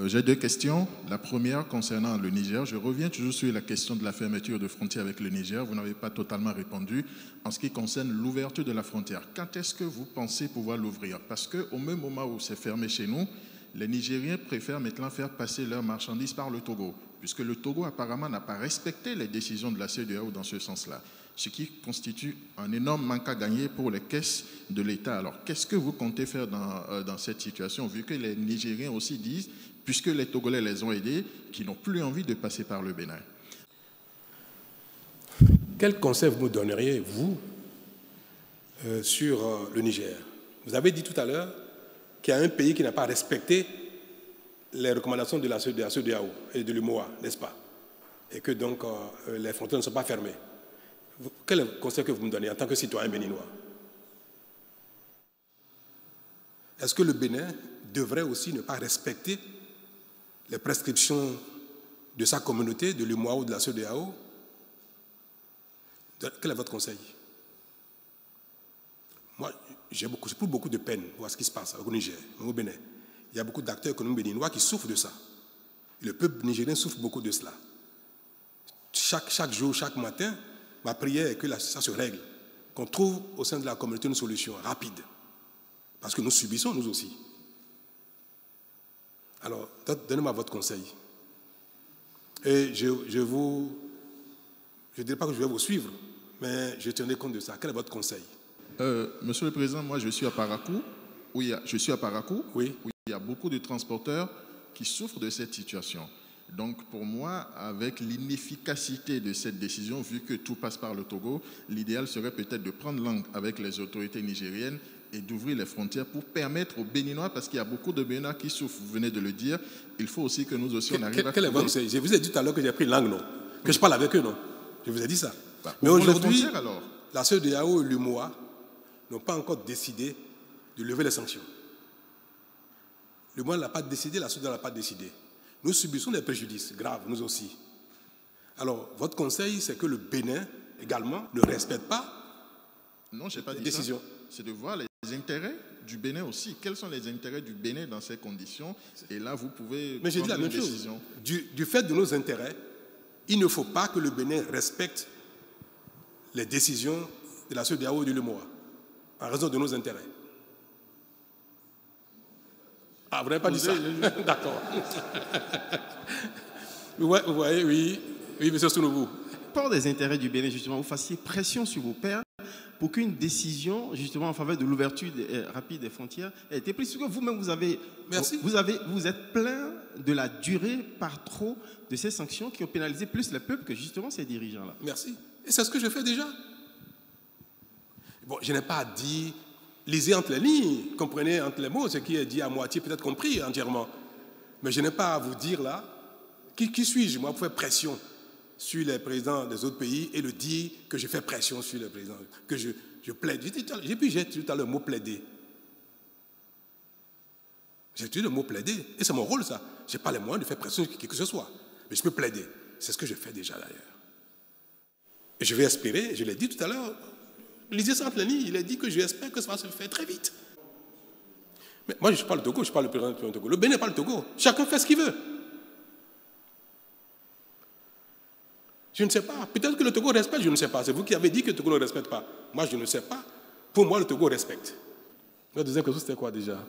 J'ai deux questions. La première concernant le Niger. Je reviens toujours sur la question de la fermeture de frontières avec le Niger. Vous n'avez pas totalement répondu en ce qui concerne l'ouverture de la frontière. Quand est-ce que vous pensez pouvoir l'ouvrir? Parce qu'au même moment où c'est fermé chez nous, les Nigériens préfèrent maintenant faire passer leurs marchandises par le Togo, puisque le Togo apparemment n'a pas respecté les décisions de la CEDEAO dans ce sens-là, ce qui constitue un énorme manque à gagner pour les caisses de l'État. Alors, qu'est-ce que vous comptez faire dans cette situation, vu que les Nigériens aussi disent, puisque les Togolais les ont aidés, qu'ils n'ont plus envie de passer par le Bénin? Quel conseil vous me donneriez, vous, sur le Niger? Vous avez dit tout à l'heure qu'il y a un pays qui n'a pas respecté les recommandations de la CEDEAO et de l'UMOA, n'est-ce pas? Et que donc les frontières ne sont pas fermées. Quel est le conseil que vous me donnez en tant que citoyen béninois? Est-ce que le Bénin devrait aussi ne pas respecter les prescriptions de sa communauté, de l'UMOA ou de la CEDEAO? Quel est votre conseil? Moi, j'éprouve beaucoup de peine voir ce qui se passe au Niger, au Bénin. Il y a beaucoup d'acteurs économiques béninois qui souffrent de ça. Le peuple nigérien souffre beaucoup de cela. Chaque jour, chaque matin, ma prière est que ça se règle, qu'on trouve au sein de la communauté une solution rapide. Parce que nous subissons, nous aussi. Alors, donnez-moi votre conseil. Et je ne dirais pas que je vais vous suivre, mais je tiendrai compte de ça. Quel est votre conseil? Monsieur le Président, moi je suis à Parakou. Oui, je suis à Parakou. Oui. Où il y a beaucoup de transporteurs qui souffrent de cette situation. Donc pour moi, avec l'inefficacité de cette décision, vu que tout passe par le Togo, l'idéal serait peut-être de prendre langue avec les autorités nigériennes et d'ouvrir les frontières pour permettre aux Béninois, parce qu'il y a beaucoup de Béninois qui souffrent, vous venez de le dire, il faut aussi que nous aussi on arrive à... Quel est votre conseil? Je vous ai dit tout à l'heure que j'ai pris langue, non? Que je parle avec eux, non? Je vous ai dit ça. Bah, mais aujourd'hui, la CEDEAO et l'UMOA n'ont pas encore décidé de lever les sanctions. Le MOA n'a pas décidé, la CEDEAO n'a pas décidé. Nous subissons des préjudices graves, nous aussi. Alors, votre conseil, c'est que le Bénin, également, ne respecte pas les décisions. C'est de voir les intérêts du Bénin aussi. Quels sont les intérêts du Bénin dans ces conditions? Et là, vous pouvez Mais j'ai dit la même chose. Du fait de nos intérêts, il ne faut pas que le Bénin respecte les décisions de la CEDEAO et de l'UMOA, en raison de nos intérêts. Ah, vous n'avez pas dit ça? D'accord. Vous voyez, oui, monsieur Sounoubou. Pour des intérêts du Bénin, justement, vous fassiez pression sur vos pairs pour qu'une décision, justement, en faveur de l'ouverture rapide des frontières ait été prise. Parce que vous-même, vous êtes plein de la durée par trop de ces sanctions qui ont pénalisé plus le peuple que, justement, ces dirigeants-là. Merci. Et c'est ce que je fais déjà. Bon, je n'ai pas dit... Lisez entre les lignes, comprenez entre les mots, ce qui est dit à moitié, peut-être compris entièrement. Mais je n'ai pas à vous dire là, qui suis-je, moi, pour faire pression sur les présidents des autres pays et le dire que je fais pression sur les présidents, que je plaide. J'ai tout à l'heure le mot plaider. J'ai utilisé le mot plaider, et c'est mon rôle ça. Je n'ai pas les moyens de faire pression sur qui que ce soit, mais je peux plaider. C'est ce que je fais déjà d'ailleurs. Et je vais espérer, je l'ai dit tout à l'heure, Lisez ça entre les lignes, il a dit que j'espère que ça va se faire très vite. Mais moi, je ne suis pas le Togo, je ne suis pas le président du Togo. Le Bénin n'est pas le Togo. Chacun fait ce qu'il veut. Je ne sais pas. Peut-être que le Togo respecte, je ne sais pas. C'est vous qui avez dit que le Togo ne respecte pas. Moi, je ne sais pas. Pour moi, le Togo respecte. La deuxième question, c'était quoi déjà?